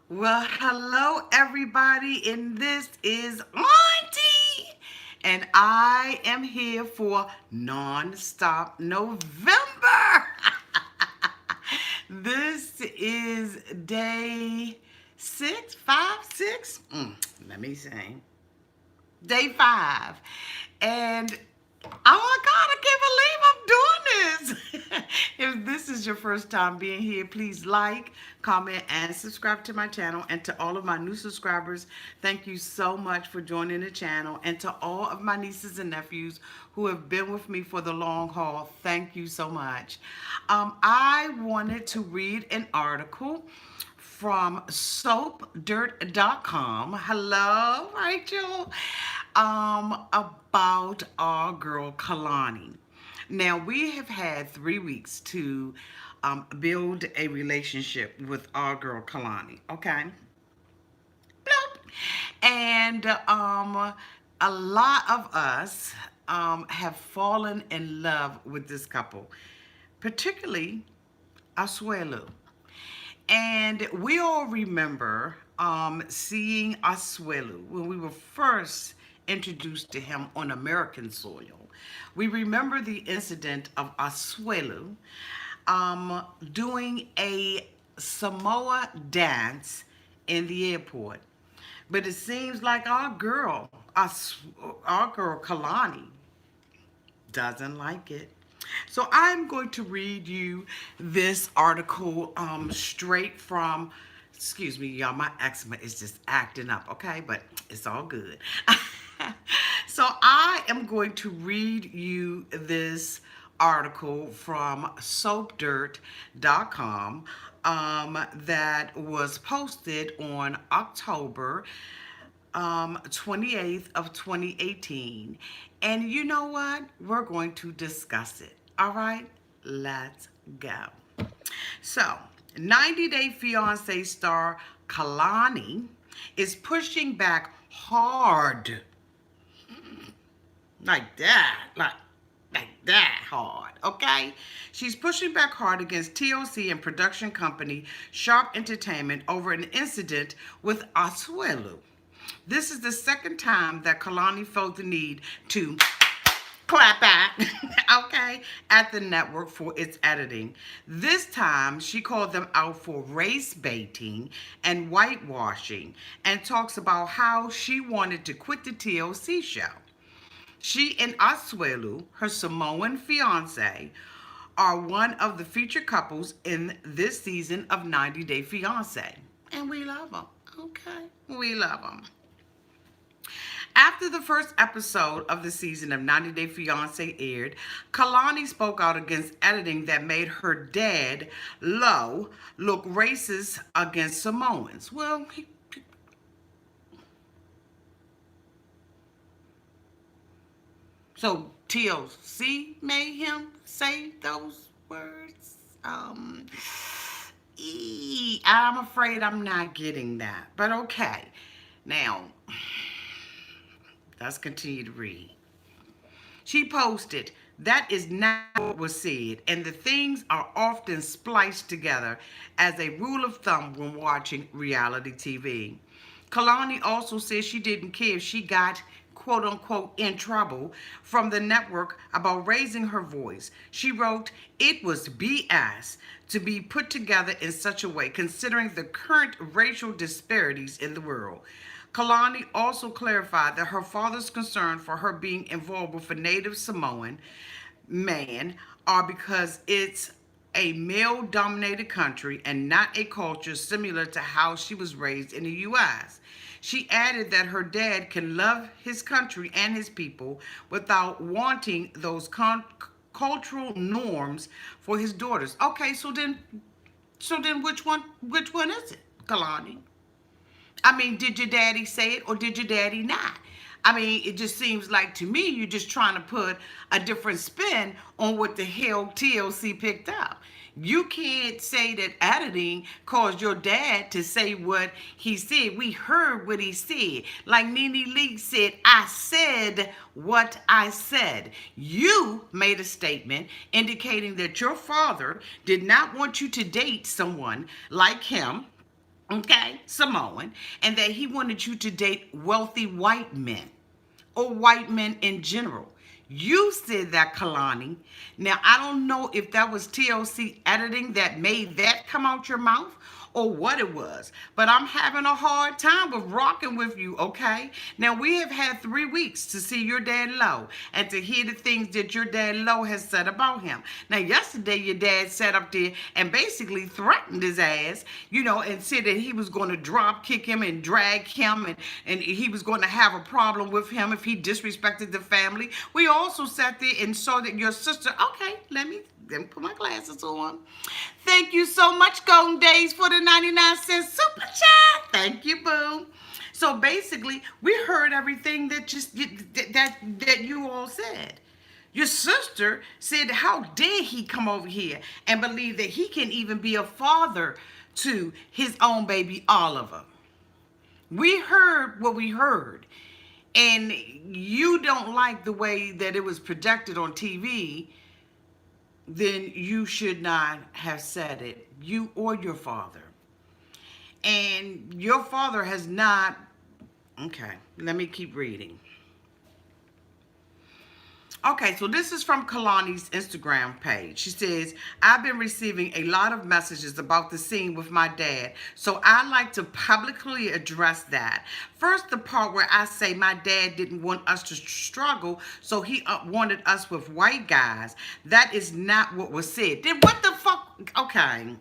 Well, hello everybody, and this is Auntie, and I am here for Non-Stop November. This is day six, five, six. Let me see. Day 5. And oh my God, I can't believe I'm doing this. If this is your first time being here, please like, comment, and subscribe to my channel. And to all of my new subscribers, thank you so much for joining the channel. And to all of my nieces and nephews who have been with me for the long haul, thank you so much. I wanted to read an article from soapdirt.com. Hello, Rachel. About our girl Kalani. Now, we have had 3 weeks to build a relationship with our girl Kalani, okay? Bloop. And a lot of us have fallen in love with this couple, particularly Asuelu. And we all remember seeing Asuelu when we were first introduced to him on American soil. We remember the incident of Asuelu doing a Samoa dance in the airport. But it seems like our girl Kalani, doesn't like it. So I'm going to read you this article straight from, excuse me, y'all, my eczema is just acting up, okay? But it's all good. So I am going to read you this article from soapdirt.com that was posted on October 28th of 2018. And you know what? We're going to discuss it. All right, let's go. So, 90 Day Fiance star Kalani is pushing back hard. Like that. Like that hard, okay? She's pushing back hard against TLC and production company Sharp Entertainment over an incident with Asuelu. This is the second time that Kalani felt the need to clap back, okay, at the network for its editing. This time, she called them out for race baiting and whitewashing and talks about how she wanted to quit the TLC show. She and Asuelu, her Samoan fiance, are one of the featured couples in this season of 90 Day Fiance. And we love them, okay? We love them. After the first episode of the season of 90 Day Fiance aired, Kalani spoke out against editing that made her dad, Lo, look racist against Samoans. Well, so TLC made him say those words? I'm afraid I'm not getting that, but okay. Now, let's continue to read. She posted, "That is not what was said, and the things are often spliced together as a rule of thumb when watching reality TV." Kalani also said she didn't care if she got quote unquote in trouble from the network about raising her voice. She wrote, "It was BS to be put together in such a way considering the current racial disparities in the world." Kalani also clarified that her father's concern for her being involved with a native Samoan man are because it's a male dominated country and not a culture similar to how she was raised in the US. She added that her dad can love his country and his people without wanting those cultural norms for his daughters. Okay, so then which one is it, Kalani? I mean, did your daddy say it or did your daddy not? I mean, it just seems like to me you're just trying to put a different spin on what the hell TLC picked up. You can't say that editing caused your dad to say what he said. We heard what he said. Like Nene Leakes said, "I said what I said." You made a statement indicating that your father did not want you to date someone like him, okay, Samoan, and that he wanted you to date wealthy white men or white men in general. You said that, Kalani. Now, I don't know if that was TLC editing that made that come out your mouth or what it was, but I'm having a hard time with rocking with you, okay? Now, we have had 3 weeks to see your dad Low and to hear the things that your dad Low has said about him. Now, yesterday, your dad sat up there and basically threatened his ass, and said that he was going to drop kick him and drag him, and he was going to have a problem with him if he disrespected the family. We also sat there and saw that your sister, okay, let me put my glasses on. Thank you so much, Golden Days, for the 99-cent super chat. Thank you, boo. So basically, we heard everything that you all said. Your sister said, how dare he come over here and believe that he can even be a father to his own baby Oliver. We heard what we heard. And you don't like the way that it was projected on TV, then you should not have said it, you or your father. And your father has not, okay, let me keep reading. Okay, so this is from Kalani's Instagram page. She says, I've been receiving a lot of messages about the scene with my dad, so I like to publicly address that. First, the part where I say my dad didn't want us to struggle, so he wanted us with white guys. That is not what was said. Then what the fuck? Okay,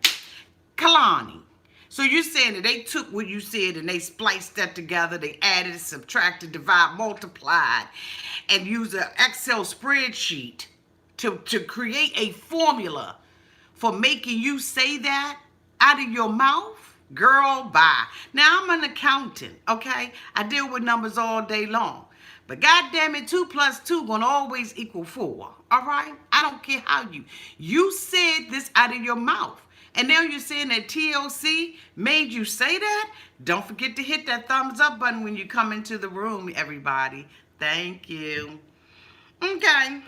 Kalani. So you're saying that they took what you said and they spliced that together, they added, subtracted, divided, multiplied, and used an Excel spreadsheet to create a formula for making you say that out of your mouth? Girl, bye. Now, I'm an accountant, okay? I deal with numbers all day long. But goddamn it, 2 plus 2 gonna always equal 4, all right? I don't care how you said this out of your mouth. And now you're saying that TLC made you say that? Don't forget to hit that thumbs up button when you come into the room, everybody. Thank you. Okay.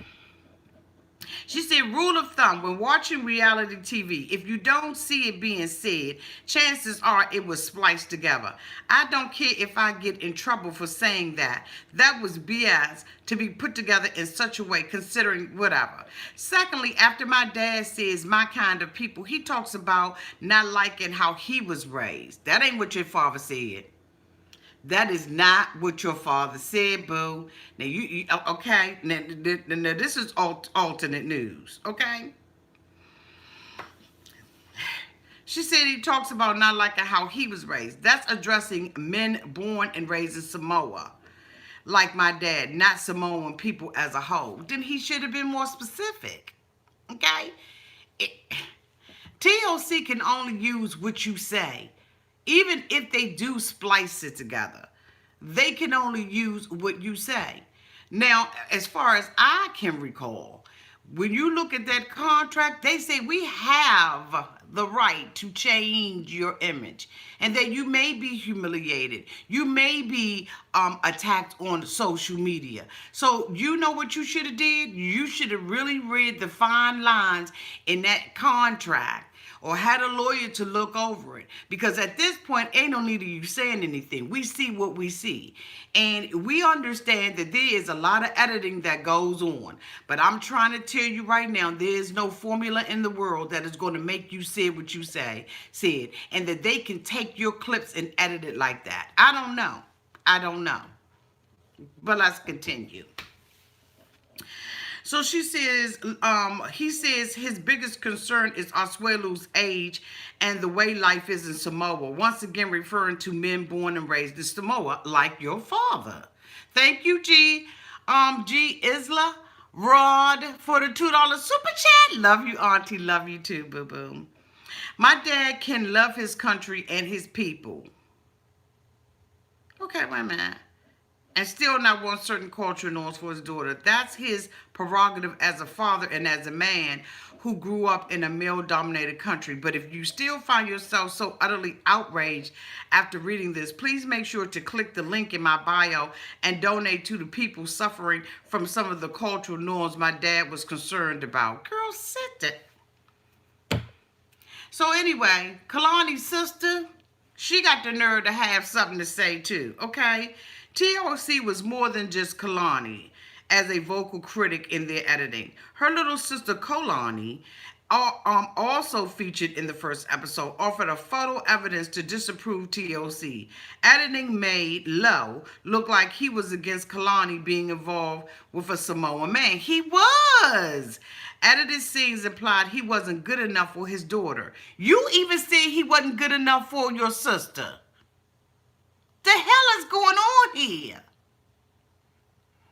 She said, rule of thumb, when watching reality TV, if you don't see it being said, chances are it was spliced together. I don't care if I get in trouble for saying that. That was BS to be put together in such a way, considering whatever. Secondly, after my dad says my kind of people, he talks about not liking how he was raised. That ain't what your father said. That is not what your father said, boo. Now, okay? Now, this is alternate news, okay? She said he talks about not liking how he was raised. That's addressing men born and raised in Samoa, like my dad, not Samoan people as a whole. Then he should have been more specific, okay? TLC can only use what you say. Even if they do splice it together, they can only use what you say. Now, as far as I can recall, when you look at that contract, they say we have the right to change your image and that you may be humiliated. You may be attacked on social media. So you know what you should have did? You should have really read the fine lines in that contract or had a lawyer to look over it. Because at this point, ain't no need of you saying anything. We see what we see. And we understand that there is a lot of editing that goes on. But I'm trying to tell you right now, there is no formula in the world that is going to make you say what you said. And that they can take your clips and edit it like that. I don't know. I don't know. But let's continue. So she says, he says his biggest concern is Asuelu's age and the way life is in Samoa. Once again, referring to men born and raised in Samoa, like your father. Thank you, G Isla Rod, for the $2 super chat. Love you, Auntie. Love you too, boo-boo. My dad can love his country and his people. Okay, wait a minute. And still not want certain cultural norms for his daughter. That's his prerogative as a father and as a man who grew up in a male-dominated country. But if you still find yourself so utterly outraged after reading this, please make sure to click the link in my bio and donate to the people suffering from some of the cultural norms my dad was concerned about. Girl, sit it. So anyway, Kalani's sister, She got the nerve to have something to say too, okay? TLC was more than just Kalani as a vocal critic in their editing. Her little sister Kalani, also featured in the first episode, offered a photo evidence to disapprove TLC. Editing made Lowe look like he was against Kalani being involved with a Samoan man. He was. Edited scenes implied he wasn't good enough for his daughter. You even said he wasn't good enough for your sister. The hell is going on here?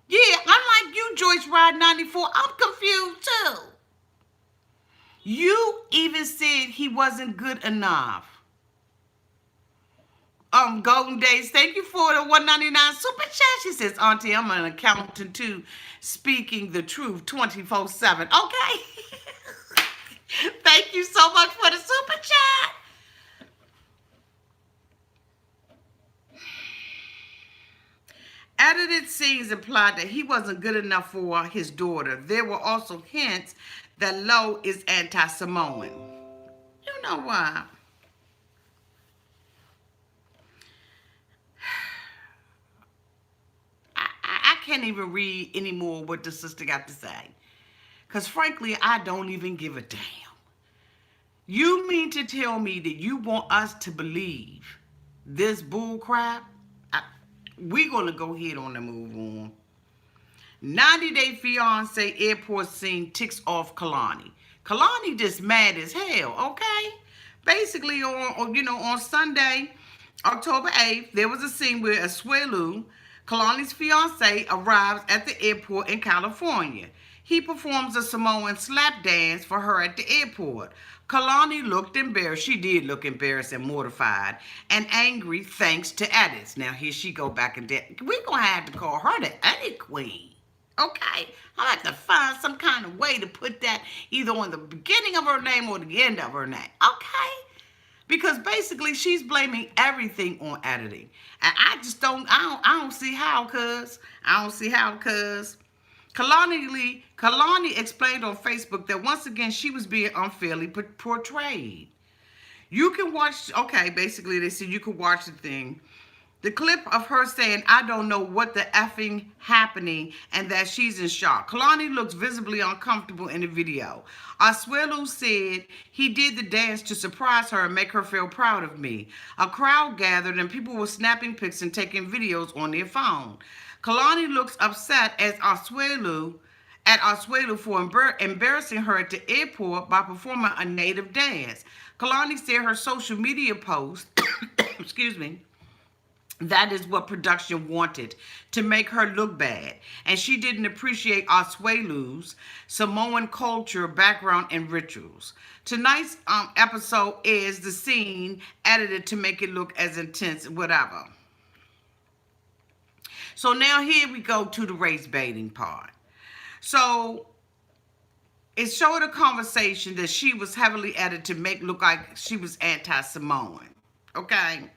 Yeah, unlike you, Joyce Ride 94, I'm confused too. You even said he wasn't good enough. Golden Days, thank you for the $1.99 super chat. She says, Auntie, I'm an accountant too, speaking the truth 24/7. Okay. Thank you so much for the super chat. Edited scenes implied that he wasn't good enough for his daughter. There were also hints that Lowe is anti-Samoan. You know why? I can't even read anymore what the sister got to say. Because frankly, I don't even give a damn. You mean to tell me that you want us to believe this bull crap? We're going to go ahead on and move on. 90 Day Fiance airport scene ticks off Kalani. Kalani just mad as hell, okay? Basically, on Sunday, October 8th, there was a scene where Asuelu, Kalani's fiance, arrives at the airport in California. He performs a Samoan slap dance for her at the airport. Kalani looked embarrassed. She did look embarrassed and mortified and angry thanks to edits. Now, here she go back and we're going to have to call her the edit queen. Okay? I'll have to find some kind of way to put that either on the beginning of her name or the end of her name. Okay? Because basically she's blaming everything on editing. And I don't see how, cuz. I don't see how, cuz. Kalani explained on Facebook that once again she was being unfairly portrayed. You can watch, okay, basically they said you can watch the thing. The clip of her saying, I don't know what the effing happening, and that she's in shock. Kalani looks visibly uncomfortable in the video. Asuelu said he did the dance to surprise her and make her feel proud of me. A crowd gathered and people were snapping pics and taking videos on their phone. Kalani looks upset at Asuelu for embarrassing her at the airport by performing a native dance. Kalani said her social media post, excuse me, that is what production wanted, to make her look bad. And she didn't appreciate Asuelu's Samoan culture, background, and rituals. Tonight's episode is the scene edited to make it look as intense, whatever. So now here we go to the race baiting part. So it showed a conversation that she was heavily edited to make look like she was anti-Samoan. Okay?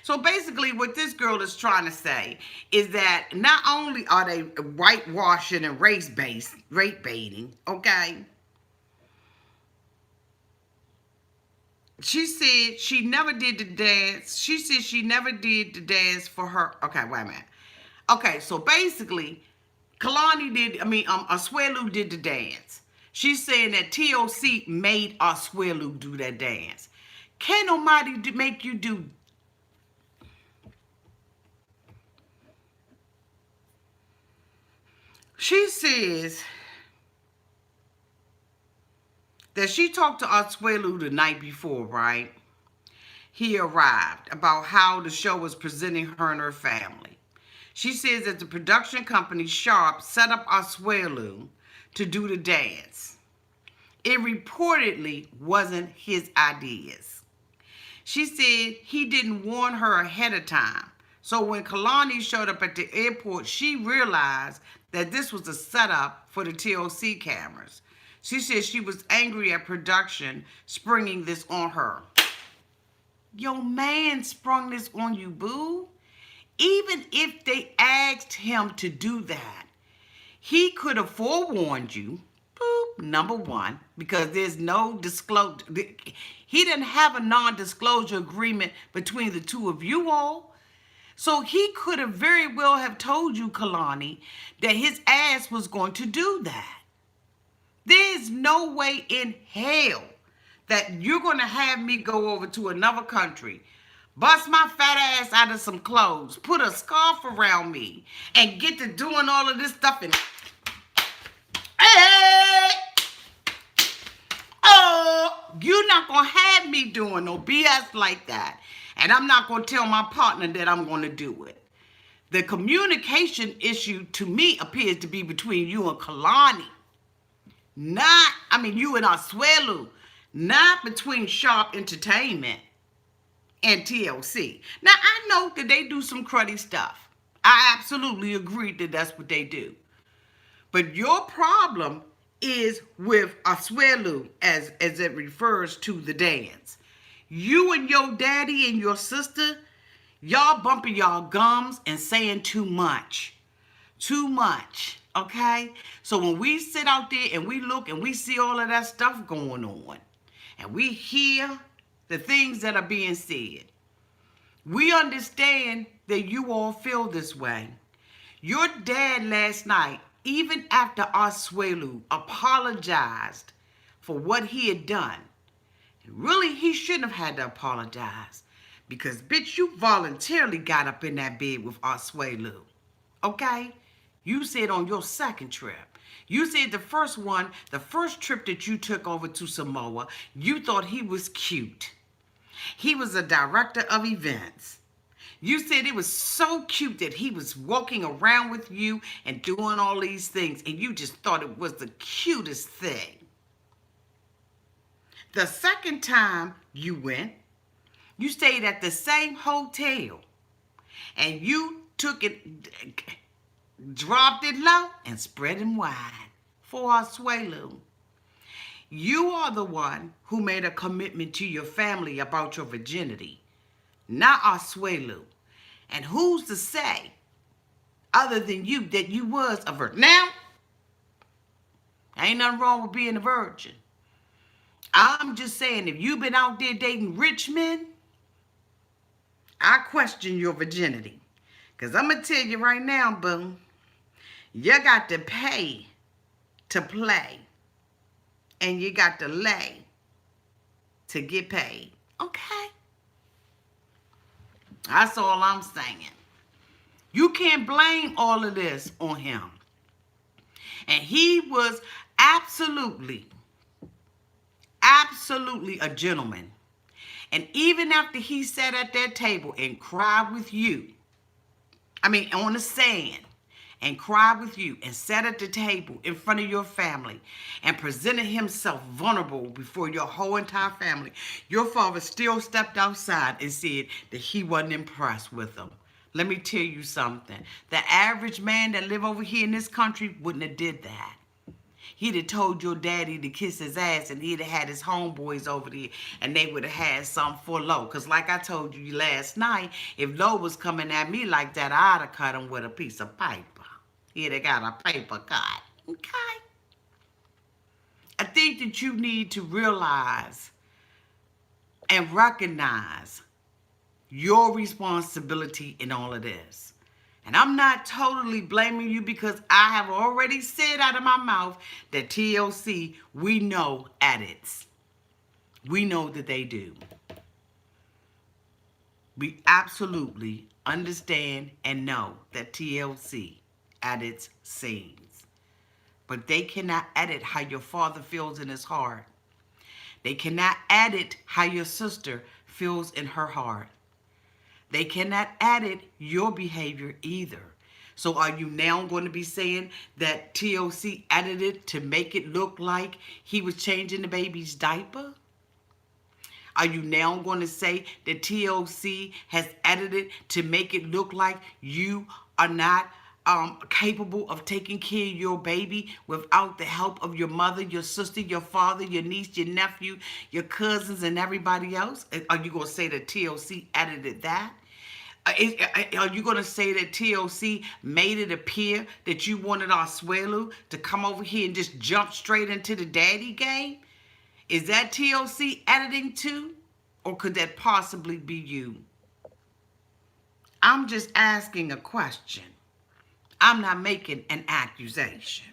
So basically what this girl is trying to say is that not only are they whitewashing and race baiting, okay? She said she never did the dance. She said she never did the dance for her. Okay, wait a minute. Okay, so basically, Asuelu did the dance. She's saying that TLC made Asuelu do that dance. Can't nobody make you do. She says that she talked to Asuelu the night before, right? He arrived, about how the show was presenting her and her family. She says that the production company Sharp set up Asuelu to do the dance. It reportedly wasn't his ideas. She said he didn't warn her ahead of time. So when Kalani showed up at the airport, she realized that this was a setup for the TLC cameras. She said she was angry at production springing this on her. Your man sprung this on you, boo. Even if they asked him to do that, he could have forewarned you. Boop, number one, because there's no disclosure. He didn't have a non-disclosure agreement between the two of you all. So he could have very well have told you, Kalani, that his ass was going to do that. There's no way in hell that you're going to have me go over to another country, bust my fat ass out of some clothes, put a scarf around me, and get to doing all of this stuff and hey, oh, you're not going to have me doing no BS like that. And I'm not going to tell my partner that I'm going to do it. The communication issue to me appears to be between you and Kalani. You and Asuelu. Not between Sharp Entertainment and TLC. Now, I know that they do some cruddy stuff. I absolutely agree that that's what they do. But your problem is with Asuelu as it refers to the dance. You and your daddy and your sister, y'all bumping y'all gums and saying too much. Too much, okay? So when we sit out there and we look and we see all of that stuff going on, and we hear the things that are being said, we understand that you all feel this way. Your dad last night, even after Asuelu apologized for what he had done, really he shouldn't have had to apologize, because bitch, you voluntarily got up in that bed with Asuelu, okay? You said on your second trip. You said the first trip that you took over to Samoa, you thought he was cute. He was a director of events. You said it was so cute that he was walking around with you and doing all these things, and you just thought it was the cutest thing. The second time you went, you stayed at the same hotel, and you took it, dropped it low and spread it wide for Asuelu. You are the one who made a commitment to your family about your virginity, not Asuelu. And who's to say, other than you, that you was a virgin? Now, ain't nothing wrong with being a virgin. I'm just saying, if you've been out there dating rich men, I question your virginity. Because I'm going to tell you right now, boo, you got to pay to play. And you got to lay to get paid. Okay? That's all I'm saying. You can't blame all of this on him. And he was absolutely a gentleman. And even after he sat at that table and cried with you, on the sand, and cried with you and sat at the table in front of your family and presented himself vulnerable before your whole entire family, your father still stepped outside and said that he wasn't impressed with them. Let me tell you something. The average man that live over here in this country wouldn't have did that. He'd have told your daddy to kiss his ass, and he'd have had his homeboys over there, and they would have had some for Lo. Because like I told you last night, if Lo was coming at me like that, I'd have cut him with a piece of paper. He'd have got a paper cut. Okay? I think that you need to realize and recognize your responsibility in all of this. And I'm not totally blaming you, because I have already said out of my mouth that TLC, we know edits. We know that they do. We absolutely understand and know that TLC edits scenes. But they cannot edit how your father feels in his heart. They cannot edit how your sister feels in her heart. They cannot edit your behavior either. So are you now going to be saying that TLC edited to make it look like he was changing the baby's diaper? Are you now going to say that TLC has edited to make it look like you are not capable of taking care of your baby without the help of your mother, your sister, your father, your niece, your nephew, your cousins, and everybody else? Are you going to say that TLC edited that? Are you going to say that TLC made it appear that you wanted Asuelu to come over here and just jump straight into the daddy game? Is that TLC editing too? Or could that possibly be you? I'm just asking a question. I'm not making an accusation.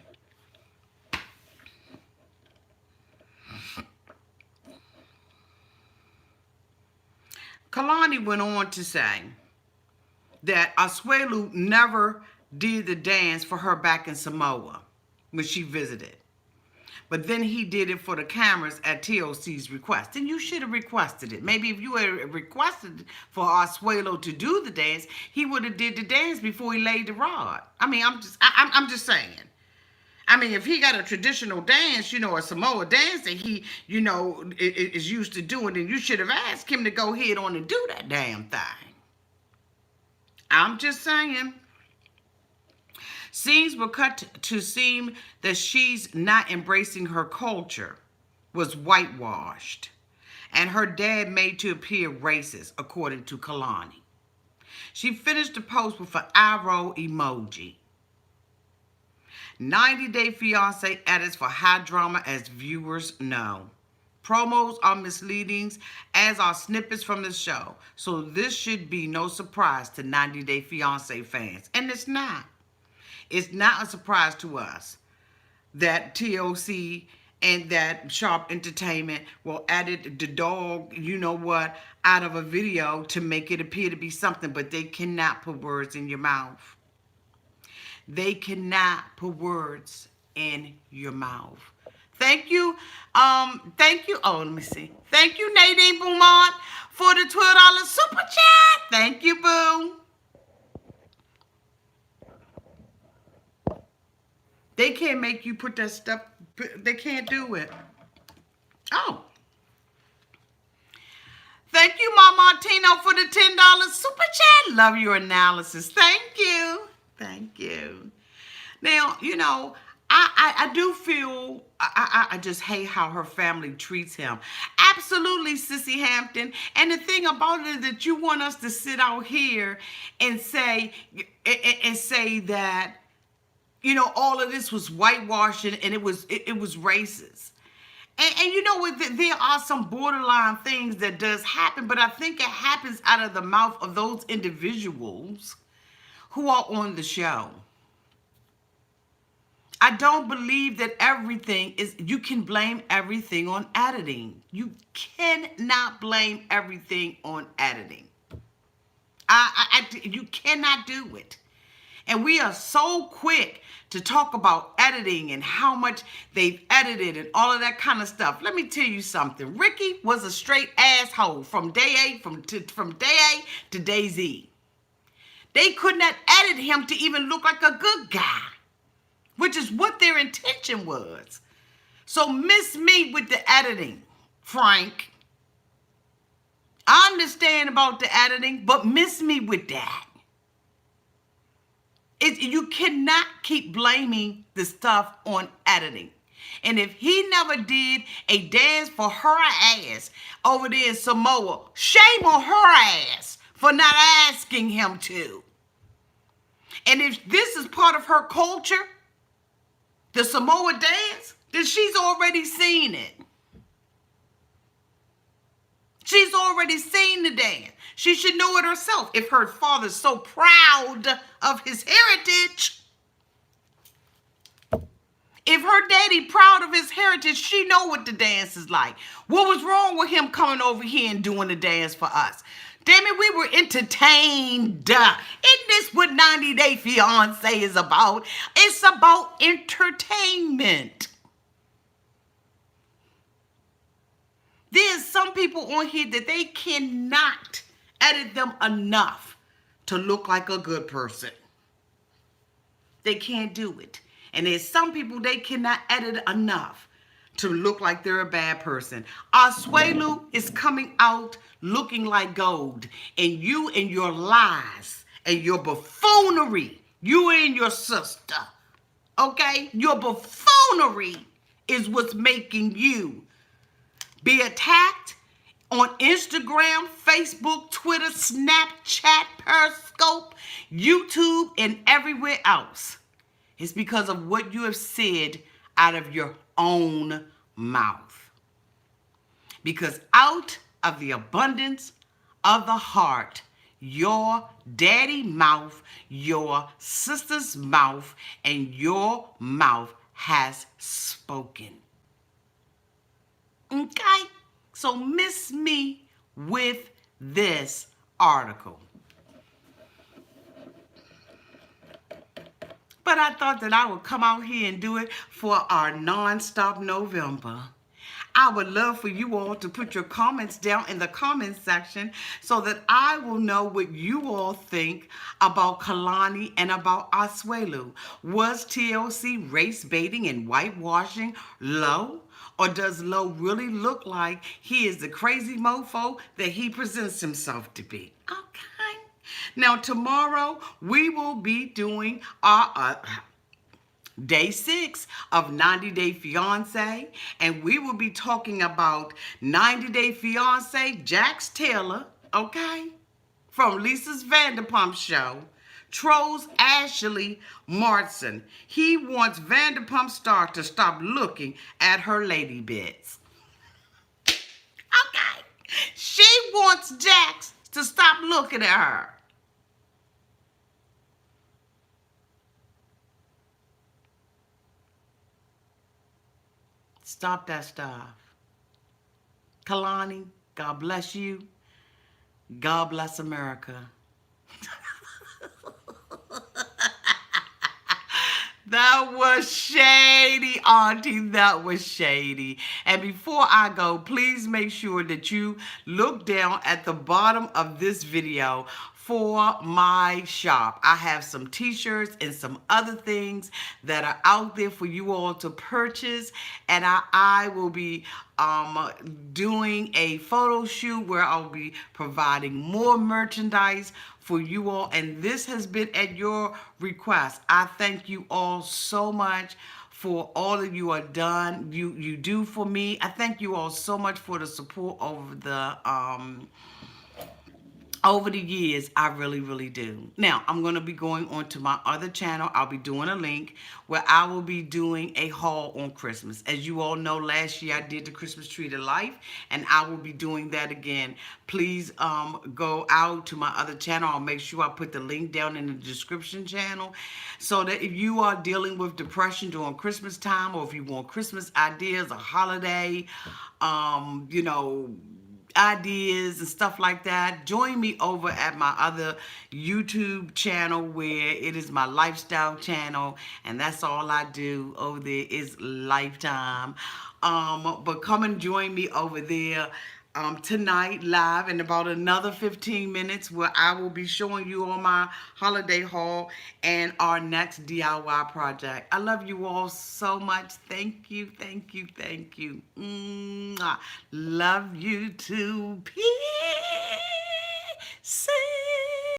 Kalani went on to say that Asuelu never did the dance for her back in Samoa when she visited. But then he did it for the cameras at TLC's request. And you should have requested it. Maybe if you had requested for Asuelu to do the dance, he would have did the dance before he laid the rod. I mean, I'm just saying. I mean, if he got a traditional dance, a Samoa dance that he, is used to doing, then you should have asked him to go ahead on and do that damn thing. I'm just saying. Scenes were cut to seem that she's not embracing her culture, was whitewashed, and her dad made to appear racist, according to Kalani. She finished the post with an eye roll emoji. 90 Day Fiance edits for high drama, as viewers know. Promos are misleading, as are snippets from the show. So this should be no surprise to 90 Day Fiance fans. And it's not. It's not a surprise to us that TLC and that Sharp Entertainment will edit the dog, out of a video to make it appear to be something, but they cannot put words in your mouth. They cannot put words in your mouth. Thank you. Thank you. Oh, let me see. Thank you, Nadine Beaumont, for the $12 super chat. Thank you, boo. They can't make you put that stuff. They can't do it. Oh. Thank you, Mama Martino, for the $10 super chat. Love your analysis. Thank you. Thank you. Now, I do feel, I just hate how her family treats him. Absolutely, Sissy Hampton. And the thing about it is that you want us to sit out here and say that, all of this was whitewashing and it was racist. And there are some borderline things that does happen, but I think it happens out of the mouth of those individuals who are on the show. I don't believe that you can blame everything on editing. You cannot blame everything on editing. You cannot do it. And we are so quick to talk about editing and how much they've edited and all of that kind of stuff. Let me tell you something. Ricky was a straight asshole from day A to day Z. They could not edit him to even look like a good guy, which is what their intention was. So miss me with the editing, Frank. I understand about the editing, but miss me with that. You cannot keep blaming the stuff on editing. And if he never did a dance for her ass over there in Samoa, shame on her ass for not asking him to. And if this is part of her culture, the Samoa dance, then she's already seen it. She's already seen the dance. She should know it herself. If her father's so proud of his heritage, if her daddy proud of his heritage, she know what the dance is like. What was wrong with him coming over here and doing the dance for us? Damn it, we were entertained. Isn't this what 90 Day Fiance is about? It's about entertainment. There's some people on here that they cannot edit them enough to look like a good person. They can't do it. And there's some people they cannot edit enough to look like they're a bad person. Asuelu is coming out looking like gold. And you and your lies and your buffoonery, you and your sister, okay? Your buffoonery is what's making you be attacked on Instagram, Facebook, Twitter, Snapchat, Periscope, YouTube, and everywhere else. It's because of what you have said out of your own mouth. Because out of the abundance of the heart, your daddy mouth, your sister's mouth, and your mouth has spoken. Okay? So miss me with this article. But I thought that I would come out here and do it for our non-stop November. I would love for you all to put your comments down in the comments section so that I will know what you all think about Kalani and about Asuelu. Was TLC race baiting and whitewashing Low? Or does Low really look like he is the crazy mofo that he presents himself to be? Okay. Now, tomorrow we will be doing our day 6 of 90 Day Fiance, and we will be talking about 90 Day Fiance Jax Taylor, okay, from Lisa's Vanderpump show, trolls Ashley Martin. He wants Vanderpump Star to stop looking at her lady bits. Okay. She wants Jax to stop looking at her. Stop that stuff. Kalani, God bless you. God bless America. That was shady, Auntie. That was shady. And before I go, please make sure that you look down at the bottom of this video for my shop. I have some t-shirts and some other things that are out there for you all to purchase. And I will be doing a photo shoot where I'll be providing more merchandise for you all, and this has been at your request. I thank you all so much for all that you are done. You do for me. I thank you all so much for the support over the years. I really, really do. Now, I'm going to be going on to my other channel. I'll be doing a link where I will be doing a haul on Christmas. As you all know, last year I did the Christmas Tree to Life, and I will be doing that again. Please go out to my other channel. I'll make sure I put the link down in the description channel so that if you are dealing with depression during Christmas time, or if you want Christmas ideas, a holiday, you know, ideas and stuff like that, join me over at my other YouTube channel where it is my lifestyle channel, and that's all I do over there is Lifetime. But come and join me over there tonight live in about another 15 minutes where I will be showing you all my holiday haul and our next DIY project. I love you all so much. Thank you, thank you, thank you. Mwah. Love you too. Peace.